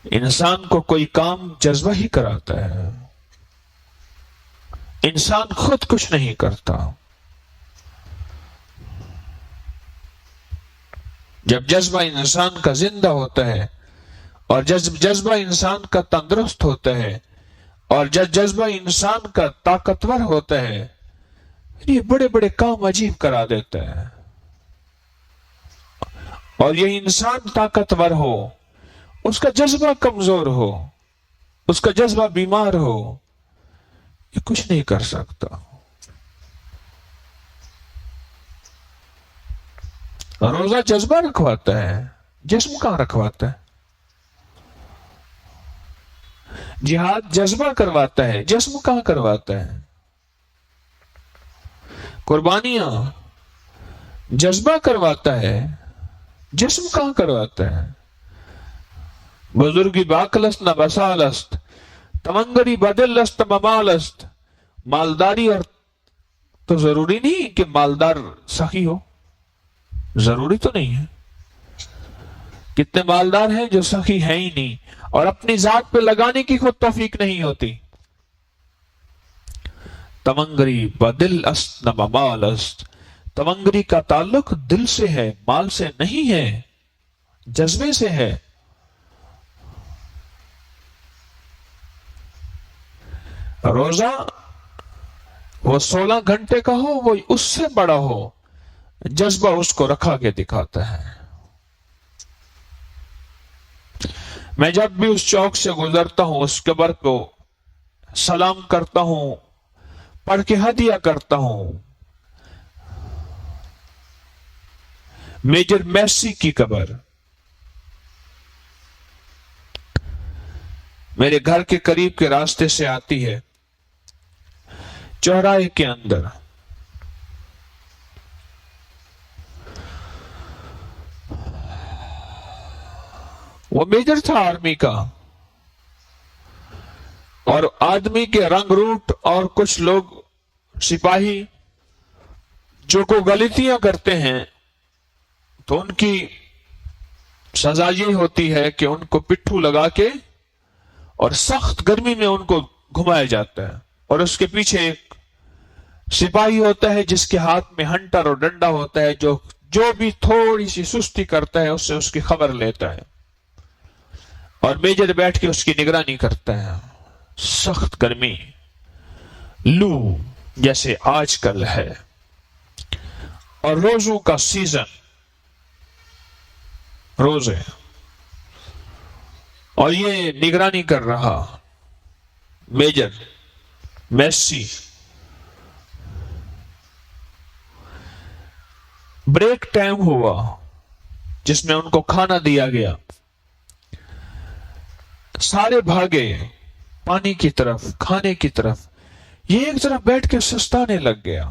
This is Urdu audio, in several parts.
انسان کو کوئی کام جذبہ ہی کراتا ہے، انسان خود کچھ نہیں کرتا۔ جب جذبہ انسان کا زندہ ہوتا ہے اور جذبہ انسان کا تندرست ہوتا ہے اور جذبہ انسان کا طاقتور ہوتا ہے، یہ بڑے بڑے کام عجیب کرا دیتا ہے۔ اور یہ انسان طاقتور ہو، اس کا جذبہ کمزور ہو، اس کا جذبہ بیمار ہو، یہ کچھ نہیں کر سکتا۔ روزہ جذبہ رکھواتا ہے، جسم کہاں رکھواتا ہے؟ جہاد جذبہ کرواتا ہے، جسم کہاں کرواتا ہے؟ قربانیاں جذبہ کرواتا ہے، جسم کہاں کرواتا ہے؟ بزرگی باکلست نہ بسالست، تمنگری بدلست ممالست۔ مالداری اور تو ضروری نہیں کہ مالدار سخی ہو، ضروری تو نہیں ہے۔ کتنے مالدار ہیں جو سخی ہیں ہی نہیں اور اپنی ذات پہ لگانے کی خود توفیق نہیں ہوتی۔ تمنگری بدل است نہ ممال است، تمنگری کا تعلق دل سے ہے، مال سے نہیں ہے، جذبے سے ہے۔ روزہ وہ 16 گھنٹے کا ہو، وہ اس سے بڑا ہو، جذبہ اس کو رکھا کے دکھاتا ہے۔ میں جب بھی اس چوک سے گزرتا ہوں، اس قبر کو سلام کرتا ہوں، پڑھ کے ہدیہ کرتا ہوں۔ میجر میسی کی قبر میرے گھر کے قریب کے راستے سے آتی ہے، چوراہے کے اندر۔ وہ میجر تھا آرمی کا، اور آدمی کے رنگ روٹ اور کچھ لوگ سپاہی جو کو غلطیاں کرتے ہیں تو ان کی سزا یہ ہوتی ہے کہ ان کو پٹھو لگا کے اور سخت گرمی میں ان کو گھمایا جاتا ہے، اور اس کے پیچھے ایک سپاہی ہوتا ہے جس کے ہاتھ میں ہنٹر اور ڈنڈا ہوتا ہے، جو بھی تھوڑی سی سستی کرتا ہے اس سے اس کی خبر لیتا ہے، اور میجر بیٹھ کے اس کی نگرانی کرتا ہے۔ سخت گرمی، لو جیسے آج کل ہے، اور روزوں کا سیزن، روزے، اور یہ نگرانی کر رہا میجر میسی۔ بریک ٹائم ہوا جس میں ان کو کھانا دیا گیا، سارے بھاگے پانی کی طرف، کھانے کی طرف، یہ ایک طرف بیٹھ کے سستانے لگ گیا،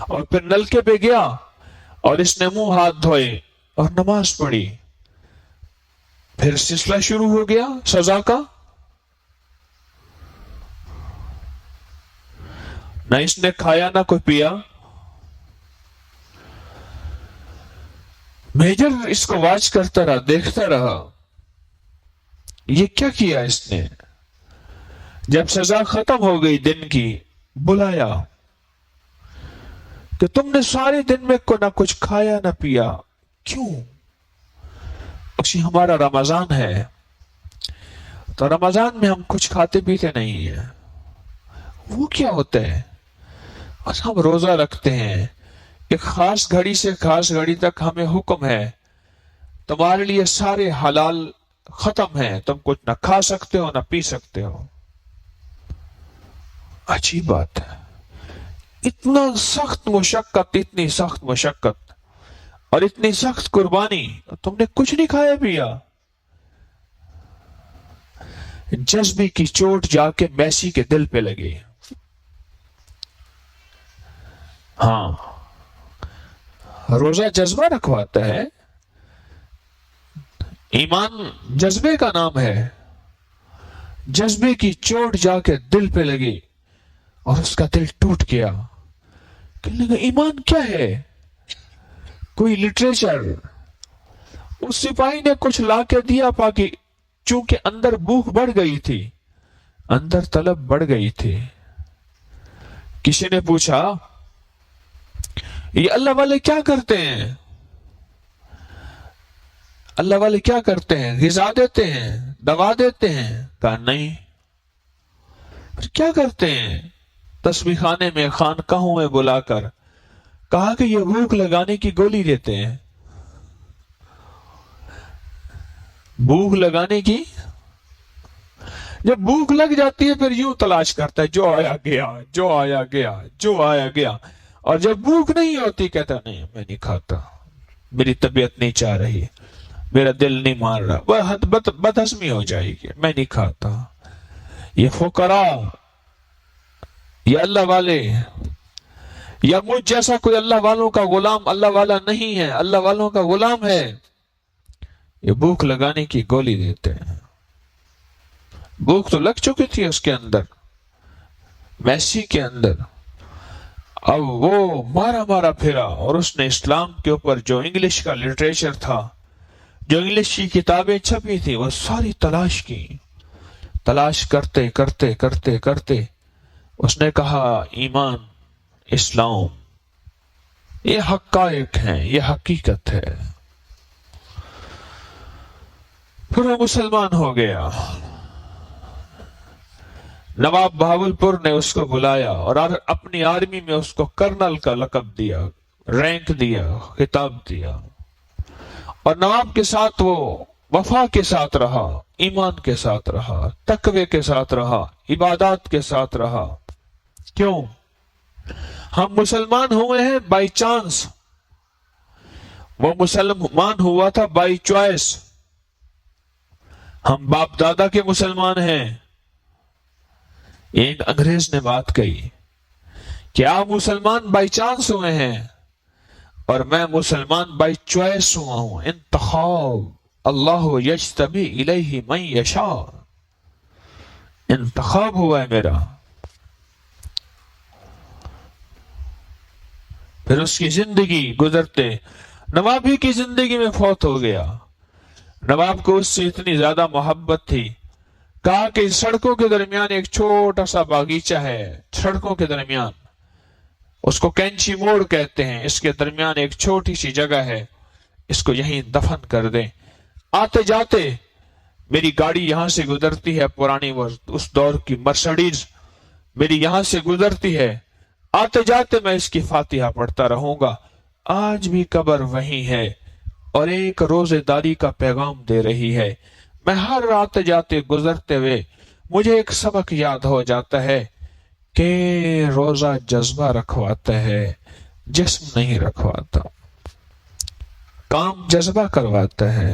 اور پھر نلکے پہ گیا اور اس نے منہ ہاتھ دھوئے اور نماز پڑھی۔ پھر سلسلہ شروع ہو گیا سزا کا۔ نہ اس نے کھایا نہ کوئی پیا۔ میجر اس کو واچ کرتا رہا، دیکھتا رہا، یہ کیا کیا اس نے۔ جب سزا ختم ہو گئی دن کی، بلایا کہ تم نے سارے دن میں کو نہ کچھ کھایا نہ پیا، کیوں؟ اسی ہمارا رمضان ہے، تو رمضان میں ہم کچھ کھاتے پیتے نہیں ہیں۔ وہ کیا ہوتا ہے؟ بس ہم روزہ رکھتے ہیں، ایک خاص گھڑی سے خاص گھڑی تک ہمیں حکم ہے، تمہارے لیے سارے حلال ختم ہیں، تم کچھ نہ کھا سکتے ہو نہ پی سکتے ہو۔ عجیب بات ہے، اتنا سخت مشقت، اتنی سخت مشقت اور اتنی سخت قربانی، تم نے کچھ نہیں کھایا پیا۔ جذبے کی چوٹ جا کے میسی کے دل پہ لگی۔ ہاں، روزہ جذبہ رکھواتا ہے، ایمان جذبے کا نام ہے۔ جذبے کی چوٹ جا کے دل پہ لگی اور اس کا دل ٹوٹ گیا۔ کہنے لگا ایمان کیا ہے؟ کوئی لٹریچر اس سپاہی نے کچھ لا کے دیا پاکی، چونکہ اندر بھوک بڑھ گئی تھی، اندر طلب بڑھ گئی تھی۔ کسی نے پوچھا یہ اللہ والے کیا کرتے ہیں؟ اللہ والے کیا کرتے ہیں؟ غذا دیتے ہیں، دوا دیتے ہیں؟ کہا نہیں۔ پھر کیا کرتے ہیں؟ تسبیح خانے میں، خانقاہوں میں بلا کر کہا کہ یہ بھوک لگانے کی گولی دیتے ہیں۔ بھوک لگانے کی، جب بھوک لگ جاتی ہے پھر یوں تلاش کرتا ہے، جو آیا گیا، جو آیا گیا، جو آیا گیا، اور جب بھوک نہیں ہوتی کہتا نہیں میں نہیں کھاتا، میری طبیعت نہیں چاہ رہی، میرا دل نہیں مان رہا، وہ بدہضمی ہو جائے گی، میں نہیں کھاتا۔ یہ فقراء، یہ اللہ والے، یا مجھ جیسا کوئی اللہ والوں کا غلام اللہ والا نہیں ہے، اللہ والوں کا غلام ہے، یہ بھوک لگانے کی گولی دیتے ہیں۔ بھوک تو لگ چکی تھی اس کے اندر، میسی کے اندر، اب وہ مارا مارا پھرا، اور اس نے اسلام کے اوپر جو انگلش کا لٹریچر تھا، جو انگلش کی کتابیں چھپی تھی، وہ ساری تلاش کی۔ تلاش کرتے کرتے کرتے کرتے اس نے کہا ایمان، اسلام یہ حقائق ہیں، یہ حقیقت ہے۔ پھر وہ مسلمان ہو گیا۔ نواب بہاولپور نے اس کو بلایا اور اپنی آرمی میں اس کو کرنل کا لقب دیا، رینک دیا، خطاب دیا، اور نواب کے ساتھ وہ وفا کے ساتھ رہا، ایمان کے ساتھ رہا، تقوی کے ساتھ رہا، عبادات کے ساتھ رہا۔ کیوں؟ ہم مسلمان ہوئے ہیں بائی چانس، وہ مسلمان ہوا تھا بائی چوائس۔ ہم باپ دادا کے مسلمان ہیں۔ ایک انگریز نے بات کہی کہ آپ مسلمان بائی چانس ہوئے ہیں اور میں مسلمان بائی چوائس ہوا ہوں۔ انتخاب، اللہ یجتبی الیہ من یشاء، انتخاب ہوا ہے میرا۔ پھر اس کی زندگی گزرتے نواب ہی کی زندگی میں فوت ہو گیا۔ نواب کو اس سے اتنی زیادہ محبت تھی، کہا کہ سڑکوں کے درمیان ایک چھوٹا سا باغیچہ ہے، سڑکوں کے درمیان، اس کو کینچی موڑ کہتے ہیں، اس کے درمیان ایک چھوٹی سی جگہ ہے، اس کو یہیں دفن کر دیں۔ آتے جاتے میری گاڑی یہاں سے گزرتی ہے، پرانی اس دور کی مرسڈیز میری یہاں سے گزرتی ہے، آتے جاتے میں اس کی فاتحہ پڑھتا رہوں گا۔ آج بھی قبر وہیں ہے اور ایک روزے داری کا پیغام دے رہی ہے۔ میں ہر رات جاتے گزرتے ہوئے مجھے ایک سبق یاد ہو جاتا ہے کہ روزہ جذبہ رکھواتا ہے، جسم نہیں رکھواتا، کام جذبہ کرواتا ہے،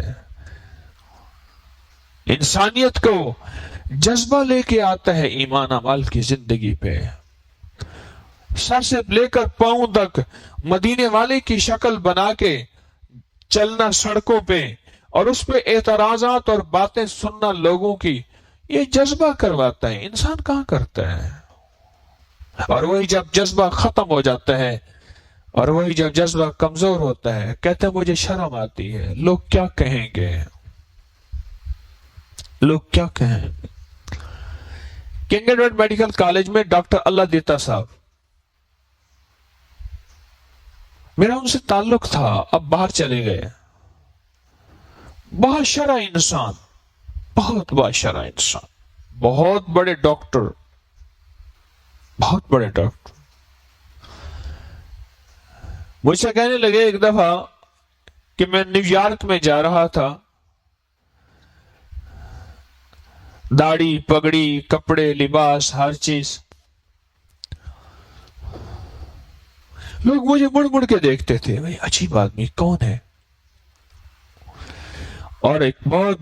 انسانیت کو جذبہ لے کے آتا ہے ایمان عمل کی زندگی پہ۔ سر سے لے کر پاؤں تک مدینے والے کی شکل بنا کے چلنا سڑکوں پہ، اور اس پہ اعتراضات اور باتیں سننا لوگوں کی، یہ جذبہ کرواتا ہے۔ انسان کہاں کرتا ہے؟ اور وہی جب جذبہ ختم ہو جاتا ہے، اور وہی جب جذبہ کمزور ہوتا ہے، کہتے ہیں مجھے شرم آتی ہے، لوگ کیا کہیں گے، لوگ کیا کہیں گے۔ کنگ ایڈورڈ میڈیکل کالج میں ڈاکٹر اللہ دیتا صاحب، میرا ان سے تعلق تھا، اب باہر چلے گئے۔ بہت شرع انسان، بہت باشرع انسان، بہت بڑے ڈاکٹر، بہت بڑے ڈاکٹر۔ مجھ سے کہنے لگے ایک دفعہ کہ میں نیو یارک میں جا رہا تھا، داڑھی، پگڑی، کپڑے، لباس، ہر چیز، لوگ مجھے مڑ مڑ کے دیکھتے تھے، بھئی عجیب آدمی کون ہے؟ اور ایک بہت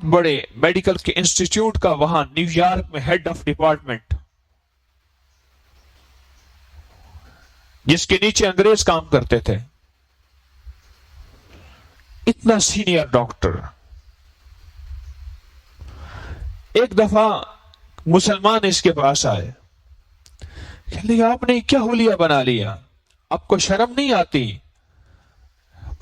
بڑے میڈیکل کے انسٹیٹیوٹ کا وہاں نیو یارک میں ہیڈ آف ڈپارٹمنٹ، جس کے نیچے انگریز کام کرتے تھے، اتنا سینئر ڈاکٹر۔ ایک دفعہ مسلمان اس کے پاس آئے، کہنے لگے آپ نے کیا حلیہ بنا لیا، آپ کو شرم نہیں آتی؟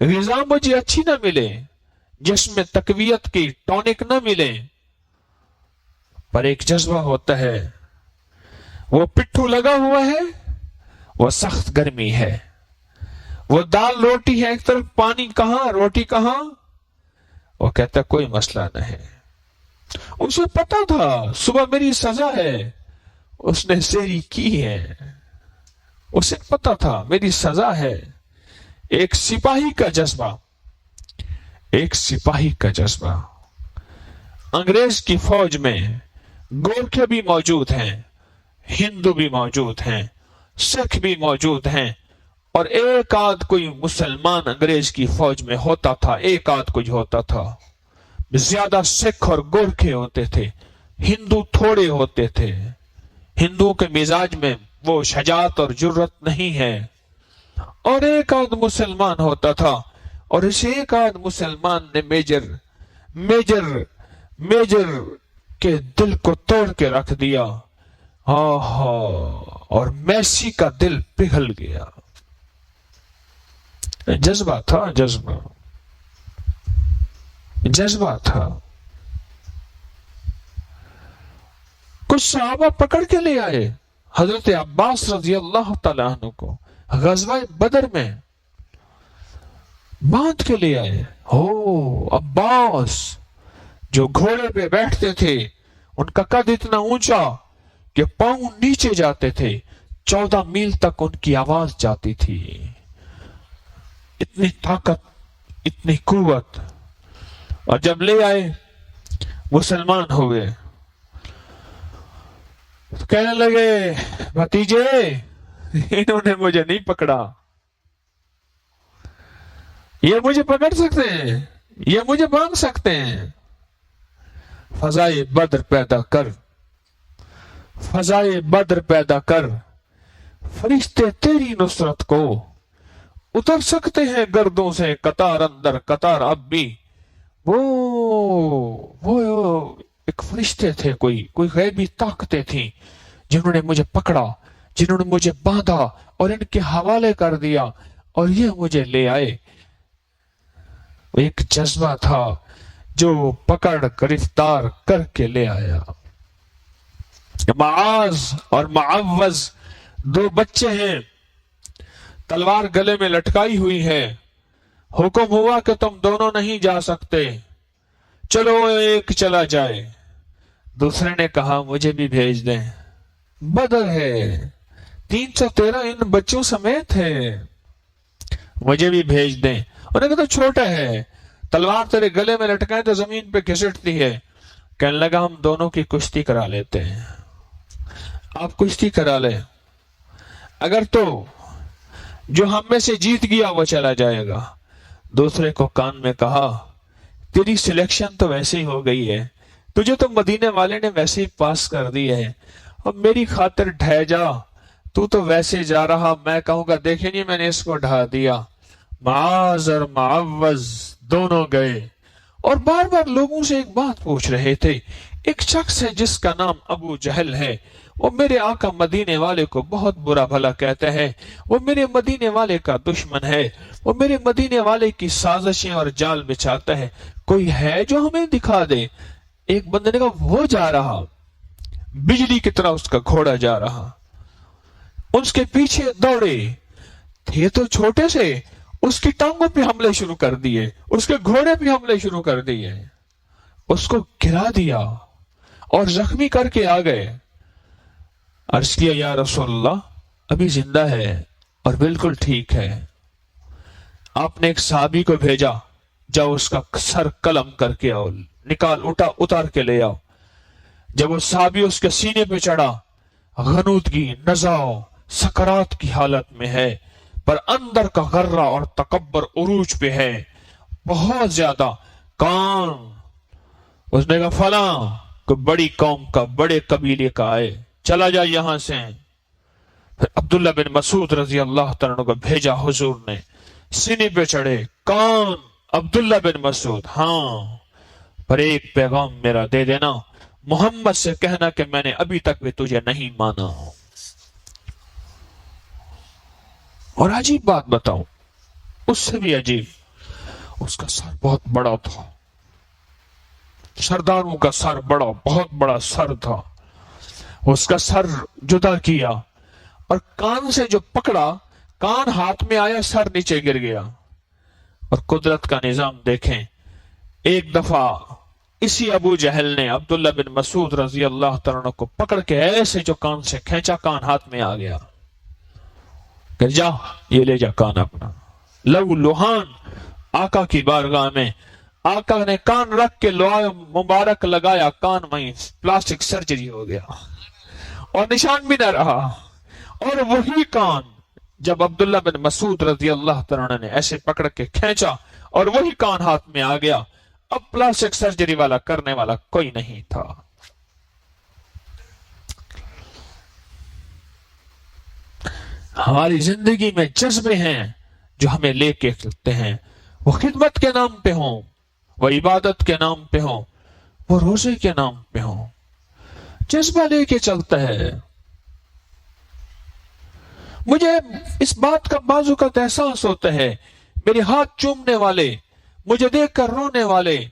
غذا مجھے اچھی نہ ملے، جسم میں تقویت کی ٹونک نہ ملے، پر ایک جذبہ ہوتا ہے، وہ پٹھو لگا ہوا ہے، وہ سخت گرمی ہے، وہ دال روٹی ہے ایک طرف، پانی کہاں، روٹی کہاں، وہ کہتا کوئی مسئلہ نہیں۔ اسے پتا تھا صبح میری سزا ہے، اس نے سحری کی ہے، اسے پتا تھا میری سزا ہے۔ ایک سپاہی کا جذبہ، ایک سپاہی کا جذبہ۔ انگریز کی فوج میں گورکھے بھی موجود ہیں، ہندو بھی موجود ہیں، سکھ بھی موجود ہیں، اور ایک آدھ کوئی مسلمان انگریز کی فوج میں ہوتا تھا، ایک آدھ کوئی ہوتا تھا۔ زیادہ سکھ اور گورکھے ہوتے تھے، ہندو تھوڑے ہوتے تھے۔ ہندوؤں کے مزاج میں وہ شجاعت اور جرت نہیں ہے، اور ایک آدھ مسلمان ہوتا تھا، اور اس ایک آدھ مسلمان نے میجر کے دل کو توڑ کے رکھ دیا۔ اور میسی کا دل پگھل گیا۔ جذبہ تھا، جذبہ تھا۔ کچھ صحابہ پکڑ کے لے آئے حضرت عباس رضی اللہ تعالیٰ عنہ کو غزوہ بدر میں، باندھ کے لے آئے۔ عباس جو گھوڑے پہ بیٹھتے تھے، ان کا قد اتنا اونچا کہ پاؤں نیچے جاتے تھے، 14 میل تک ان کی آواز جاتی تھی، اتنی طاقت، اتنی قوت۔ اور جب لے آئے مسلمان ہوئے تو کہنے لگے بھتیجے انہوں نے مجھے نہیں پکڑا، یہ مجھے پکڑ سکتے ہیں، یہ مجھے باندھ سکتے ہیں۔ فضائے بدر پیدا کر، فضائے بدر پیدا کر، فرشتے تیری نصرت کو اتر سکتے ہیں گردوں سے، قطار اندر قطار اب بھی۔ وہ ایک فرشتے تھے، کوئی غیبی طاقتیں تھیں جنہوں نے مجھے پکڑا، جنہوں نے مجھے باندھا اور ان کے حوالے کر دیا، اور یہ مجھے لے آئے۔ ایک جذبہ تھا جو پکڑ گرفتار کر کے لے آیا۔ معاذ اور معوذ 2 بچے ہیں، تلوار گلے میں لٹکائی ہوئی ہے، حکم ہوا کہ تم دونوں نہیں جا سکتے، چلو ایک چلا جائے۔ دوسرے نے کہا مجھے بھی بھیج دیں، بدر ہے، 313 ان بچوں سمیت ہے، مجھے بھی بھیج دیں۔ انہوں نے کہا تو چھوٹا ہے، تلوار تیرے گلے میں لٹکائیں تو زمین پہ گھسٹتی ہے۔ کہنے لگا ہم دونوں کی کشتی کرا لیتے ہیں، آپ کشتی کرا لیں، اگر تو جو ہم میں سے جیت گیا وہ چلا جائے گا۔ دوسرے کو کان میں کہا تیری سلیکشن تو ویسے ہی ہو گئی ہے، تجھے تو مدینے والے نے ویسے ہی پاس کر دی ہے، اب میری خاطر ڈھہ جا، تو ویسے جا رہا، میں کہوں گا دیکھیں نہیں میں نے اس کو ڈھا دیا۔ معاذ اور معوذ دونوں گئے، اور بار بار لوگوں سے ایک بات پوچھ رہے تھے۔ ایک شخص ہے جس کا نام ابو جہل ہے، وہ میرے آقا مدینے والے کو بہت برا بھلا کہتا ہے، وہ میرے مدینے والے کا دشمن ہے، وہ میرے مدینے والے کی سازشیں اور جال بچھاتا ہے، کوئی ہے جو ہمیں دکھا دے۔ ایک بندے نے کہا وہ جا رہا، بجلی کی طرح اس کا گھوڑا جا رہا، اس کے پیچھے دوڑے، تھے تو چھوٹے سے، اس کی ٹانگوں پہ حملے شروع کر دیے، اس کے گھوڑے پہ حملے شروع کر دیے، اس کو گرا دیا اور زخمی کر کے آ گئے۔ عرض کیا یا رسول اللہ ابھی زندہ ہے اور بالکل ٹھیک ہے۔ آپ نے ایک صحابی کو بھیجا، جاؤ اس کا سر قلم کر کے آؤ، نکال اتار کے لے آؤ۔ جب وہ صحابی اس کے سینے پہ چڑھا، غنودگی، نزاع، سکرات کی حالت میں ہے، پر اندر کا غرہ اور تکبر عروج پہ ہے بہت زیادہ۔ کون؟ اس نے کہا فلاں کوئی بڑی قوم کا، بڑے قبیلے کا آئے، چلا جا یہاں سے۔ پھر عبداللہ بن مسعود رضی اللہ تعالیٰ عنہ کو بھیجا حضور نے، سینے پہ چڑھے، کون؟ عبداللہ بن مسعود، ہاں، پر ایک پیغام میرا دے دینا، محمد سے کہنا کہ میں نے ابھی تک بھی تجھے نہیں مانا۔ اور عجیب بات بتاؤں، اس سے بھی عجیب، اس کا سر بہت بڑا تھا، سرداروں کا سر بہت بڑا سر تھا. اس کا سر جدا کیا اور کان سے جو پکڑا، کان ہاتھ میں آیا، سر نیچے گر گیا. اور قدرت کا نظام دیکھیں، ایک دفعہ اسی ابو جہل نے عبداللہ بن مسعود رضی اللہ تعالیٰ عنہ کو پکڑ کے ایسے جو کان سے کھینچا، کان ہاتھ میں آ گیا. کہ جا یہ لے جا کان اپنا. لو لوہان آقا کی بارگاہ میں، آقا نے کان رکھ کے لوہا مبارک لگایا، کان میں پلاسٹک سرجری ہو گیا اور نشان بھی نہ رہا. اور وہی کان جب عبداللہ بن مسعود رضی اللہ تعالیٰ نے ایسے پکڑ کے کھینچا اور وہی کان ہاتھ میں آ گیا، اب پلاسٹک سرجری والا کرنے والا کوئی نہیں تھا. ہماری زندگی میں جذبے ہیں جو ہمیں لے کے چلتے ہیں، وہ خدمت کے نام پہ ہوں، وہ عبادت کے نام پہ ہوں، وہ روزے کے نام پہ ہوں. جذبہ لے کے چلتا ہے. مجھے اس بات کا بعض اوقات احساس ہوتا ہے، میرے ہاتھ چومنے والے، مجھے دیکھ کر رونے والے،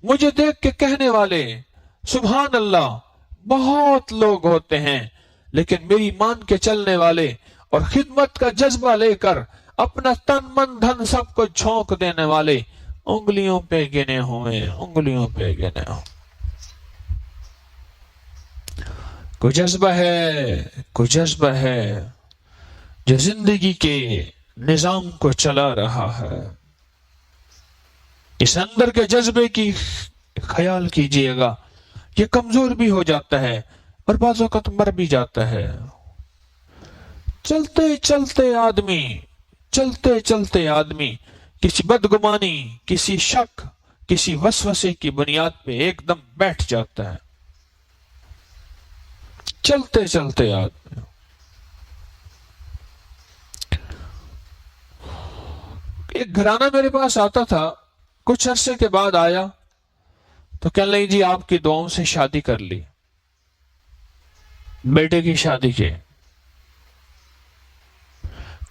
مجھے دیکھ کے کہنے والے سبحان اللہ بہت لوگ ہوتے ہیں، لیکن میری مان کے چلنے والے اور خدمت کا جذبہ لے کر اپنا تن من دھن سب کو جھونک دینے والے انگلیوں پہ گنے ہوئے، انگلیوں پہ گنے ہوئے. کوئی جذبہ ہے، کوئی جذبہ ہے جو زندگی کے نظام کو چلا رہا ہے. اس اندر کے جذبے کی خیال کیجئے گا، یہ کمزور بھی ہو جاتا ہے اور بعض اوقات مر بھی جاتا ہے. چلتے چلتے آدمی کسی بدگمانی، کسی شک، کسی وسوسے کی بنیاد پہ ایک دم بیٹھ جاتا ہے. چلتے آدمی. ایک گھرانہ میرے پاس آتا تھا، کچھ عرصے کے بعد آیا تو کہنے لگی جی آپ کی دعاؤں سے شادی کر لی، بیٹے کی شادی کی.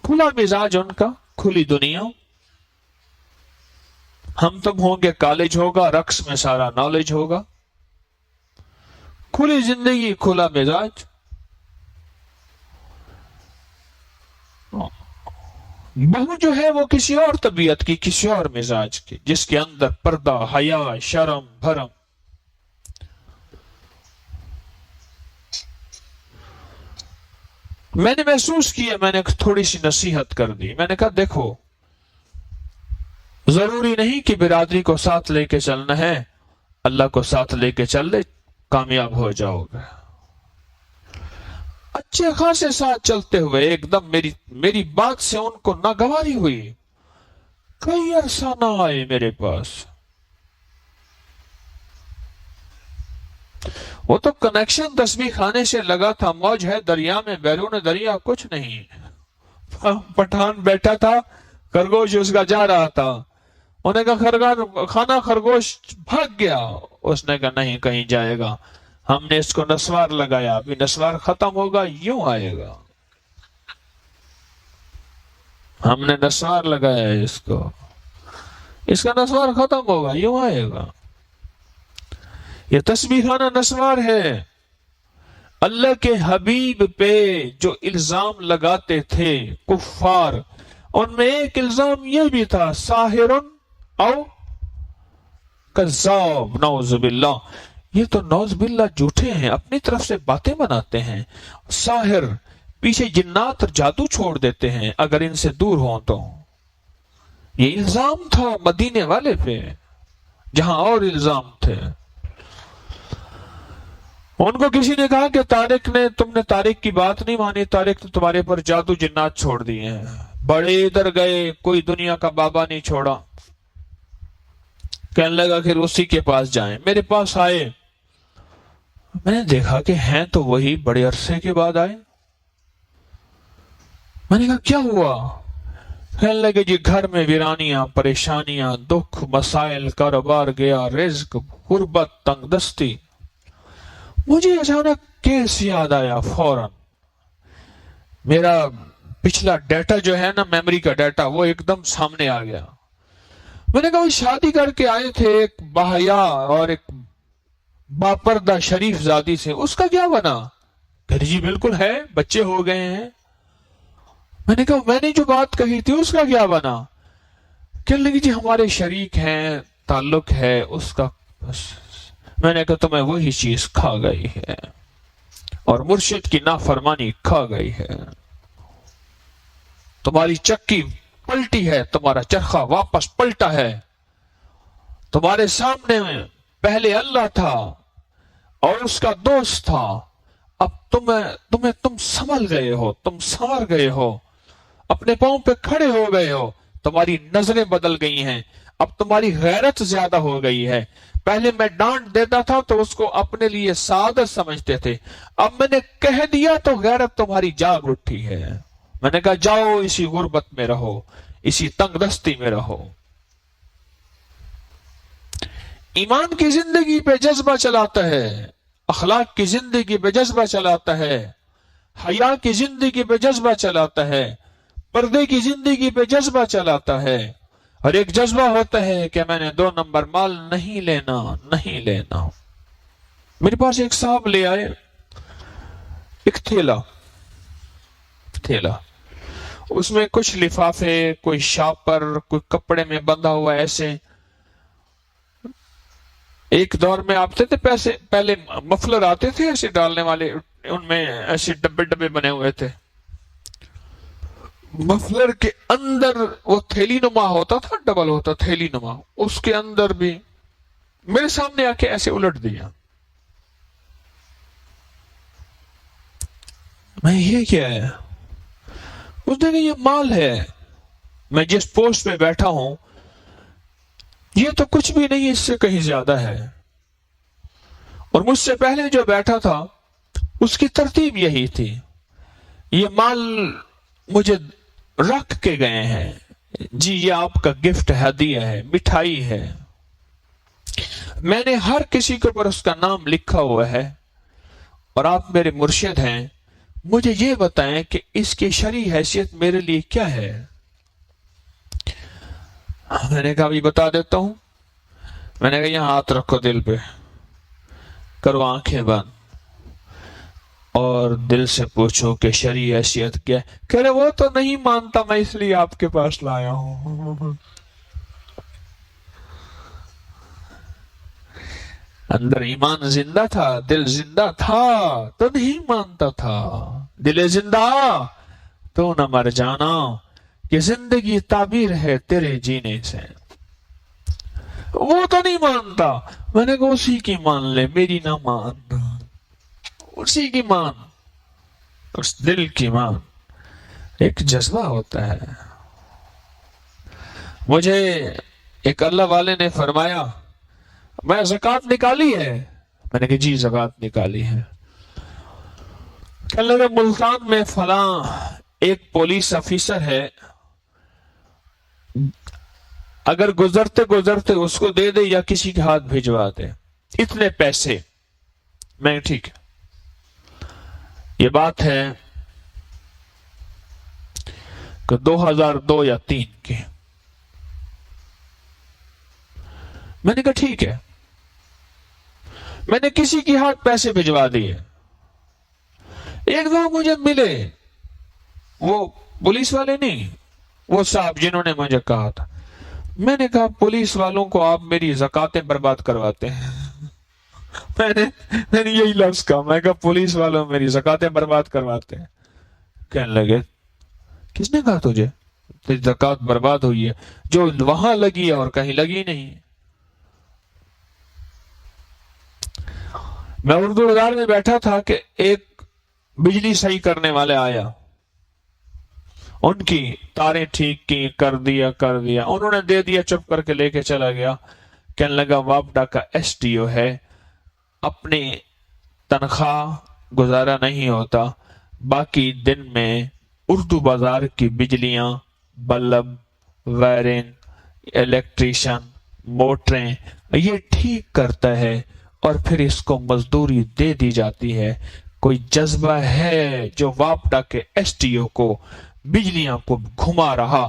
کھلا مزاج ان کا، کھلی دنیا. ہم تم ہوں گے، کالج ہوگا، رقص میں سارا نالج ہوگا. کھلی زندگی، کھلا مزاج. بہو جو ہے وہ کسی اور طبیعت کی، کسی اور مزاج کی، جس کے اندر پردہ، حیا، شرم، بھرم. میں نے محسوس کیا، میں نے تھوڑی سی نصیحت کر دی. میں نے کہا دیکھو، ضروری نہیں کہ برادری کو ساتھ لے کے چلنا ہے، اللہ کو ساتھ لے کے چل لے کامیاب ہو جاؤ گے. اچھے خاصے ساتھ چلتے ہوئے ایک دم میری بات سے ان کو ناگواری ہوئی. کئی عرصہ نہ آئے میرے پاس. وہ تو کنیکشن تسبیح خانے سے لگا تھا، موج ہے دریا میں، بیرون دریا کچھ نہیں. پٹھان بیٹھا تھا، خرگوش اس کا جا رہا تھا. انہیں کہا کھانا خرگوش بھاگ گیا. اس نے کہا نہیں، کہیں جائے گا. ہم نے اس کو نسوار لگایا، ابھی نسوار ختم ہوگا یوں آئے گا. ہم نے نسوار لگایا ہے اس کو، اس کا نسوار ختم ہوگا یوں آئے گا. یہ تسبیح خانہ نسوار ہے. اللہ کے حبیب پہ جو الزام لگاتے تھے کفار، ان میں ایک الزام یہ بھی تھا، ساحر او کذاب، نعوذ باللہ. یہ تو نعوذ باللہ جھوٹے ہیں، اپنی طرف سے باتیں بناتے ہیں. ساحر، پیچھے جنات اور جادو چھوڑ دیتے ہیں اگر ان سے دور ہوں تو. یہ الزام تھا مدینے والے پہ، جہاں اور الزام تھے. ان کو کسی نے کہا کہ تم نے طارق کی بات نہیں مانی، طارق نے تمہارے پر جادو جنات چھوڑ دیے ہیں. بڑے ادھر گئے، کوئی دنیا کا بابا نہیں چھوڑا. کہنے لگا پھر اسی کے پاس جائیں. میرے پاس آئے، میں نے دیکھا کہ ہیں تو وہی، بڑے عرصے کے بعد آئے. میں نے کہا کیا ہوا؟ کہنے لگے جی گھر میں ویرانیاں، پریشانیاں، دکھ، مسائل، کاروبار گیا، رزق، غربت، تنگ دستی. مجھے اچانک کیس یاد آیا فوراً. میرا پچھلا ڈیٹا جو ہے نا، میموری کا ڈیٹا، وہ ایک دم سامنے آ گیا. میں نے کہا وہ شادی کر کے آئے تھے ایک باحیا اور ایک باپردہ شریف زادی سے، اس کا کیا بنا؟ کہ جی بالکل ہے، بچے ہو گئے ہیں۔ میں نے کہا میں نے جو بات کہی تھی اس کا کیا بنا؟ کہنے لگی جی ہمارے شریک ہیں، تعلق ہے اس کا۔ میں نے کہا تمہیں وہی چیز کھا گئی ہے اور مرشد کی نافرمانی کھا گئی ہے، تمہاری چکی پلٹی ہے، تمہارا چرخہ واپس پلٹا ہے۔ تمہارے سامنے میں پہلے اللہ تھا اور اس کا دوست تھا، اب تم سنبھل گئے ہو، تم سنور گئے ہو، اپنے پاؤں پہ کھڑے ہو گئے ہو، تمہاری نظریں بدل گئی ہیں، اب تمہاری غیرت زیادہ ہو گئی ہے۔ پہلے میں ڈانٹ دیتا تھا تو اس کو اپنے لیے سعادت سمجھتے تھے، اب میں نے کہہ دیا تو غیرت تمہاری جاگ اٹھی ہے۔ میں نے کہا جاؤ اسی غربت میں رہو، اسی تنگ دستی میں رہو۔ ایمان کی زندگی پہ جذبہ چلاتا ہے، اخلاق کی زندگی پہ جذبہ چلاتا ہے، حیا کی زندگی پہ جذبہ چلاتا ہے، پردے کی زندگی پہ جذبہ چلاتا ہے، اور ایک جذبہ ہوتا ہے کہ میں نے 2 نمبر مال نہیں لینا، نہیں لینا۔ میرے پاس ایک صاحب لے آئے ایک تھیلا، اس میں کچھ لفافے، کوئی شاپر، کوئی کپڑے میں بندھا ہوا ایسے۔ ایک دور میں آتے تھے پیسے، پہلے مفلر آتے تھے ایسے ڈالنے والے، ان میں ایسے ڈبے بنے ہوئے تھے، مفلر کے اندر وہ تھیلی نما ہوتا تھا، ڈبل ہوتا تھیلی نما، اس کے اندر بھی میرے سامنے آ کے ایسے الٹ دیا۔ میں یہ کیا ہے؟ اس نے کہا یہ مال ہے، میں جس پوسٹ پہ بیٹھا ہوں یہ تو کچھ بھی نہیں، اس سے کہیں زیادہ ہے، اور مجھ سے پہلے جو بیٹھا تھا اس کی ترتیب یہی تھی، یہ مال مجھے رکھ کے گئے ہیں، جی یہ آپ کا گفٹ ہدیہ ہے، مٹھائی ہے، میں نے ہر کسی کے اوپر اس کا نام لکھا ہوا ہے، اور آپ میرے مرشد ہیں، مجھے یہ بتائیں کہ اس کی شرعی حیثیت میرے لیے کیا ہے؟ میں نے کہا ابھی بتا دیتا ہوں۔ میں نے کہا یہاں ہاتھ رکھو دل پہ، کرو آنکھیں بند اور دل سے پوچھو کہ شرعی حیثیت کیا ہے؟ کہہ رہے وہ تو نہیں مانتا، میں اس لیے آپ کے پاس لایا ہوں۔ اندر ایمان زندہ تھا، دل زندہ تھا تو نہیں مانتا تھا، دل زندہ تو نہ مر جانا، کہ زندگی تعبیر ہے تیرے جینے سے۔ وہ تو نہیں مانتا، میں نے کہا اسی کی مان لے، میری نہ مان، اسی کی مان، اس دل کی مان۔ ایک جذبہ ہوتا ہے۔ مجھے ایک اللہ والے نے فرمایا میں زکوٰۃ نکالی ہے؟ میں نے کہا جی زکوٰۃ نکالی ہے۔ کہنے لگا ملتان میں فلاں ایک پولیس افیسر ہے، اگر گزرتے گزرتے اس کو دے دے یا کسی کے ہاتھ بھجوا دے، اتنے پیسے۔ میں ٹھیک ہے، یہ بات ہے کہ 2002 یا 2003 کی۔ میں نے کہا ٹھیک ہے، میں نے کسی کے ہاتھ پیسے بھجوا دیے۔ ایک دو مجھے ملے، وہ پولیس والے نہیں، وہ صاحب جنہوں نے مجھے کہا تھا۔ میں نے کہا پولیس والوں کو آپ میری زکاتیں برباد کرواتے ہیں۔ میں نے یہی لفظ کہا، میں کہا پولیس والوں میری زکاتیں برباد کرواتے ہیں۔ کہنے لگے کس نے کہا تجھے تیری زکات برباد ہوئی ہے؟ جو وہاں لگی ہے اور کہیں لگی نہیں۔ میں اردو بازار میں بیٹھا تھا کہ ایک بجلی صحیح کرنے والے آیا، ان کی تاریں ٹھیک کی، کر دیا، انہوں نے دے دیا، چپ کر کے لے کے چلا گیا۔ کہنے لگا واپڈا کا SDO ہے، اپنی تنخواہ گزارا نہیں ہوتا، باقی دن میں اردو بازار کی بجلیاں، بلب، وائرنگ، الیکٹریشن، موٹریں یہ ٹھیک کرتا ہے، اور پھر اس کو مزدوری دے دی جاتی ہے۔ کوئی جذبہ ہے جو واپڈا کے SDO کو، بجلیاں کو گھما رہا،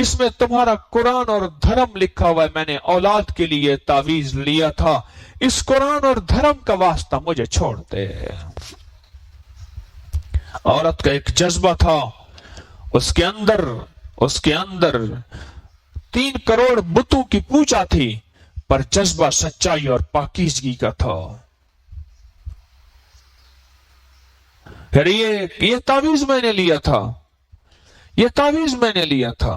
اس میں تمہارا قرآن اور دھرم لکھا ہوا ہے، میں نے اولاد کے لیے تعویذ لیا تھا، اس قرآن اور دھرم کا واسطہ مجھے چھوڑ دے۔ عورت کا ایک جذبہ تھا، اس کے اندر 3 کروڑ بتوں کی پوجا تھی، پر جذبہ سچائی اور پاکیزگی کا تھا۔ پھر یہ تعویذ میں نے لیا تھا، یہ تعویذ میں نے لیا تھا،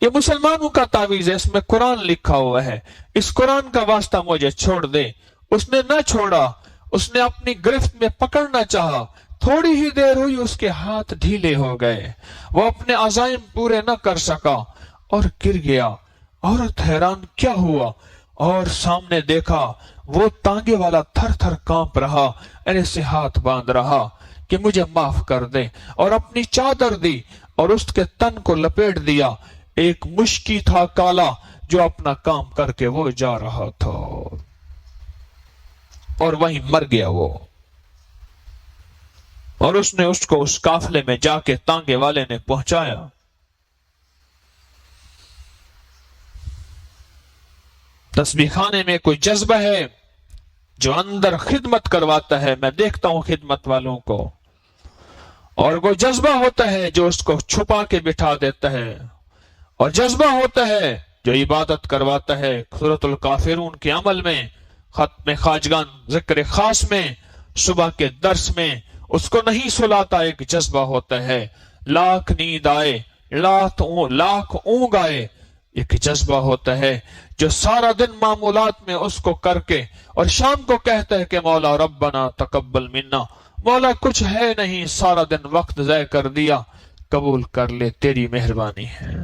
یہ مسلمانوں کا تعویذ ہے، اس میں قرآن لکھا ہوا ہے، اس قرآن کا واسطہ مجھے چھوڑ دے۔ اس نے نہ چھوڑا، اس نے اپنی گرفت میں پکڑنا چاہا، تھوڑی ہی دیر ہوئی اس کے ہاتھ ڈھیلے ہو گئے، وہ اپنے عزائم پورے نہ کر سکا اور گر گیا۔ عورت حیران کیا ہوا، اور سامنے دیکھا وہ تانگے والا تھر تھر کانپ رہا، ایسے ہاتھ باندھ رہا کہ مجھے معاف کر دے، اور اپنی چادر دی اور اس کے تن کو لپیٹ دیا۔ ایک مشکی تھا کالا جو اپنا کام کر کے وہ جا رہا تھا، اور وہیں مر گیا وہ۔ اور اس نے اس کو اس قافلے میں جا کے تانگے والے نے پہنچایا۔ تسبیح خانے میں کوئی جذبہ ہے جو اندر خدمت کرواتا ہے، میں دیکھتا ہوں خدمت والوں کو، اور کوئی جذبہ ہوتا ہے جو اس کو چھپا کے بٹھا دیتا ہے، اور جذبہ ہوتا ہے جو عبادت کرواتا ہے۔ سورۃ الکافرون کے عمل میں، ختم خواجگان ذکر خاص میں، صبح کے درس میں اس کو نہیں سلاتا، ایک جذبہ ہوتا ہے۔ لاکھ نیند آئے، لاکھ اونگ آئے، ایک جذبہ ہوتا ہے جو سارا دن معمولات میں اس کو کر کے اور شام کو کہتا ہے کہ مولا ربنا تقبل منا، مولا کچھ ہے نہیں، سارا دن وقت ضائع کر دیا، قبول کر لے، تیری مہربانی ہے۔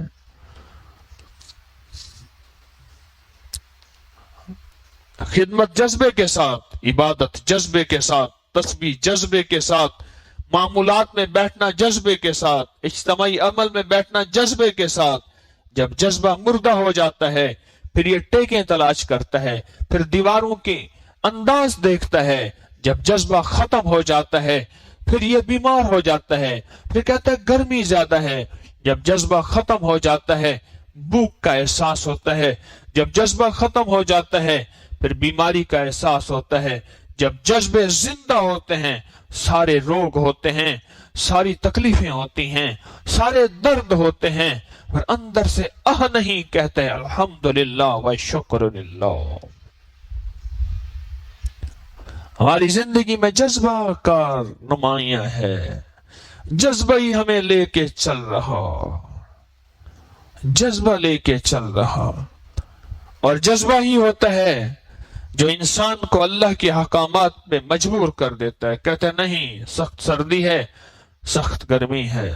خدمت جذبے کے ساتھ، عبادت جذبے کے ساتھ، تسبیح جذبے کے ساتھ، معمولات میں بیٹھنا جذبے کے ساتھ، اجتماعی عمل میں بیٹھنا جذبے کے ساتھ۔ جب جذبہ مردہ ہو جاتا ہے پھر یہ ٹیکیں تلاش کرتا ہے، پھر دیواروں کے انداز دیکھتا ہے۔ جب جذبہ ختم ہو جاتا ہے پھر یہ بیمار ہو جاتا ہے، پھر کہتا ہے گرمی زیادہ ہے۔ جب جذبہ ختم ہو جاتا ہے بھوک کا احساس ہوتا ہے، جب جذبہ ختم ہو جاتا ہے پھر بیماری کا احساس ہوتا ہے۔ جب جذبے زندہ ہوتے ہیں سارے روگ ہوتے ہیں، ساری تکلیفیں ہوتی ہیں، سارے درد ہوتے ہیں، پھر اندر سے نہیں کہتے ہیں الحمدللہ و شکر للہ۔ ہماری زندگی میں جذبہ کا نمایاں ہے، جذبہ ہی ہمیں لے کے چل رہا، جذبہ لے کے چل رہا، اور جذبہ ہی ہوتا ہے جو انسان کو اللہ کے احکامات میں مجبور کر دیتا ہے، کہتا ہے نہیں سخت سردی ہے، سخت گرمی ہے۔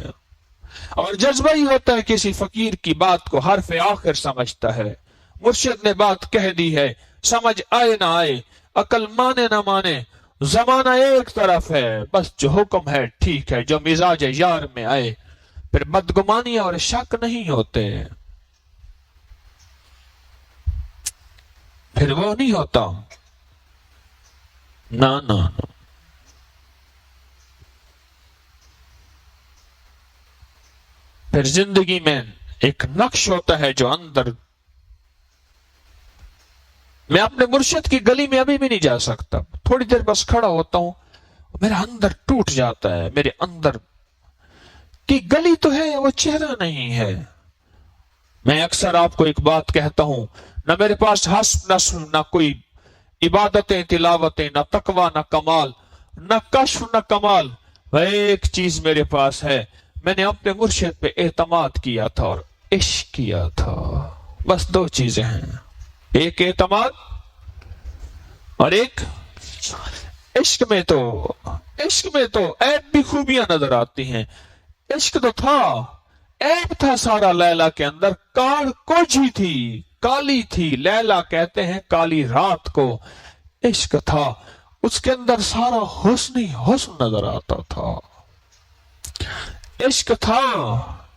اور جذبہ ہی ہوتا ہے کسی فقیر کی بات کو حرف آخر سمجھتا ہے، مرشد نے بات کہہ دی ہے، سمجھ آئے نہ آئے، عقل مانے نہ مانے، زمانہ ایک طرف ہے، بس جو حکم ہے ٹھیک ہے، جو مزاج یار میں آئے، پھر بدگمانی اور شک نہیں ہوتے، پھر وہ نہیں ہوتا، نہ۔ پھر زندگی میں ایک نقش ہوتا ہے جو اندر، میں اپنے مرشد کی گلی میں ابھی بھی نہیں جا سکتا، تھوڑی دیر بس کھڑا ہوتا ہوں میرا اندر ٹوٹ جاتا ہے، میرے اندر کی گلی تو ہے وہ چہرہ نہیں ہے۔ میں اکثر آپ کو ایک بات کہتا ہوں، نہ میرے پاس حسب نسل، نہ کوئی عبادتیں تلاوتیں، نہ تقوی، نہ کمال، نہ کشف، نہ کمال، ایک چیز میرے پاس ہے، میں نے اپنے مرشد پہ اعتماد کیا تھا اور عشق کیا تھا، بس 2 چیزیں ہیں، ایک اعتماد اور ایک عشق میں تو عیب بھی خوبیاں نظر آتی ہیں، عشق تو تھا، عیب تھا سارا لیلا کے اندر، کاڑ کوجھی تھی، کالی تھی، لیلا کہتے ہیں کالی رات کو، عشق تھا، اس کے اندر سارا حسن ہی حسن نظر آتا تھا، عشق تھا،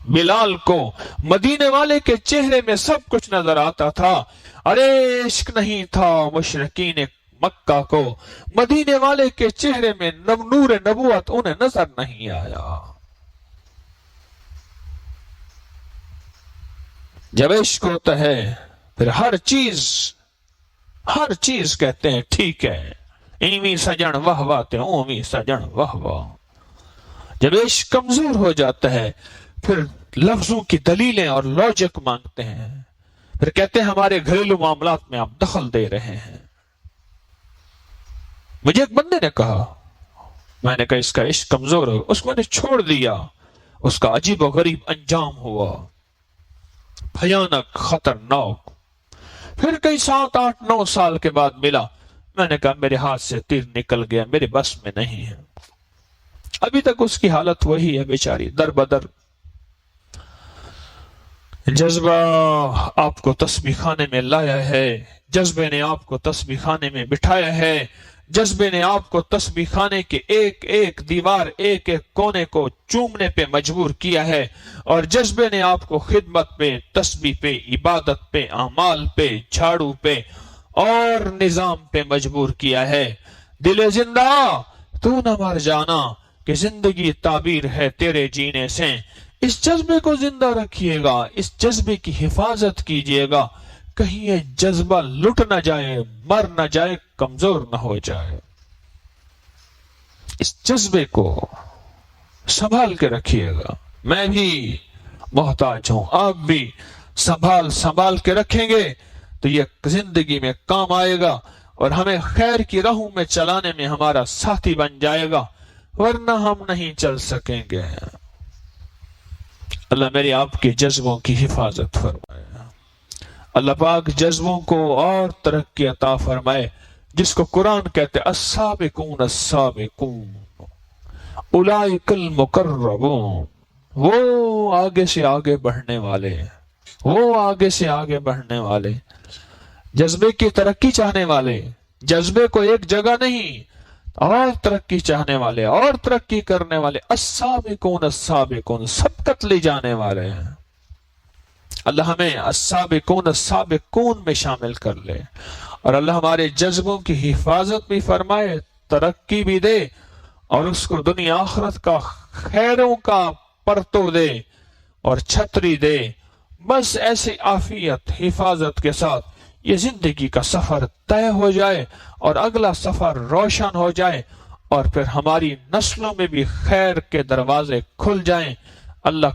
بلال کو مدینے والے کے چہرے میں سب کچھ نظر آتا تھا، ارے عشق نہیں تھا مشرکین مکہ کو مدینے والے کے چہرے میں نور نبوت انہیں نظر نہیں آیا۔ جب عشق ہوتا ہے پھر ہر چیز کہتے ہیں ٹھیک ہے، ایویں سجن واہ واہ تے اوویں سجن واہ واہ۔ جب عشق کمزور ہو جاتا ہے پھر لفظوں کی دلیلیں اور لاجک مانگتے ہیں، پھر کہتے ہیں ہمارے گھریلو معاملات میں آپ دخل دے رہے ہیں۔ مجھے ایک بندے نے کہا، میں نے کہا اس کا عشق کمزور ہو، اس کو میں نے چھوڑ دیا، اس کا عجیب و غریب انجام ہوا، بھیانک، خطرناک۔ پھر کئی 7 8 9 سال کے بعد ملا، میں نے کہا میرے ہاتھ سے تیر نکل گیا، میرے بس میں نہیں ہے۔ ابھی تک اس کی حالت وہی ہے بیچاری، در بدر۔ جذبہ آپ کو تسبیح خانے میں لایا ہے، جذبے نے آپ کو تسبیح خانے میں بٹھایا ہے، جذبے نے آپ کو تسبیح خانے کے ایک ایک دیوار، ایک ایک کونے کو چومنے پہ مجبور کیا ہے، اور جذبے نے آپ کو خدمت پہ، تسبیح پہ، عبادت پہ، اعمال پہ، جھاڑو پہ اور نظام پہ مجبور کیا ہے۔ دل زندہ تو نہ مر جانا کہ زندگی تعبیر ہے تیرے جینے سے۔ اس جذبے کو زندہ رکھیے گا، اس جذبے کی حفاظت کیجیے گا، کہیں یہ جذبہ لٹ نہ جائے، مر نہ جائے، کمزور نہ ہو جائے۔ اس جذبے کو سنبھال کے رکھیے گا۔ میں بھی محتاج ہوں، آپ بھی سنبھال کے رکھیں گے تو یہ زندگی میں کام آئے گا اور ہمیں خیر کی راہوں میں چلانے میں ہمارا ساتھی بن جائے گا، ورنہ ہم نہیں چل سکیں گے۔ اللہ میری آپ کے جذبوں کی حفاظت فرمائے۔ اللہ پاک جذبوں کو اور ترقی عطا فرمائے، جس کو قرآن کہتے السابقون السابقون اولئک المقربون، وہ آگے سے آگے بڑھنے والے، وہ آگے سے آگے بڑھنے والے، جذبے کی ترقی چاہنے والے، جذبے کو ایک جگہ نہیں اور ترقی چاہنے والے اور ترقی کرنے والے، السابقون السابقون، سبقت لے جانے والے ہیں۔ اللہ ہمیں السابقون السابقون میں شامل کر لے، اور اللہ ہمارے جذبوں کی حفاظت بھی فرمائے، ترقی بھی دے، اور اس کو دنیا آخرت کا خیروں کا پرتو دے اور چھتری دے۔ بس ایسی عافیت حفاظت کے ساتھ یہ زندگی کا سفر طے ہو جائے اور اگلا سفر روشن ہو جائے، اور پھر ہماری نسلوں میں بھی خیر کے دروازے کھل جائیں۔ اللہ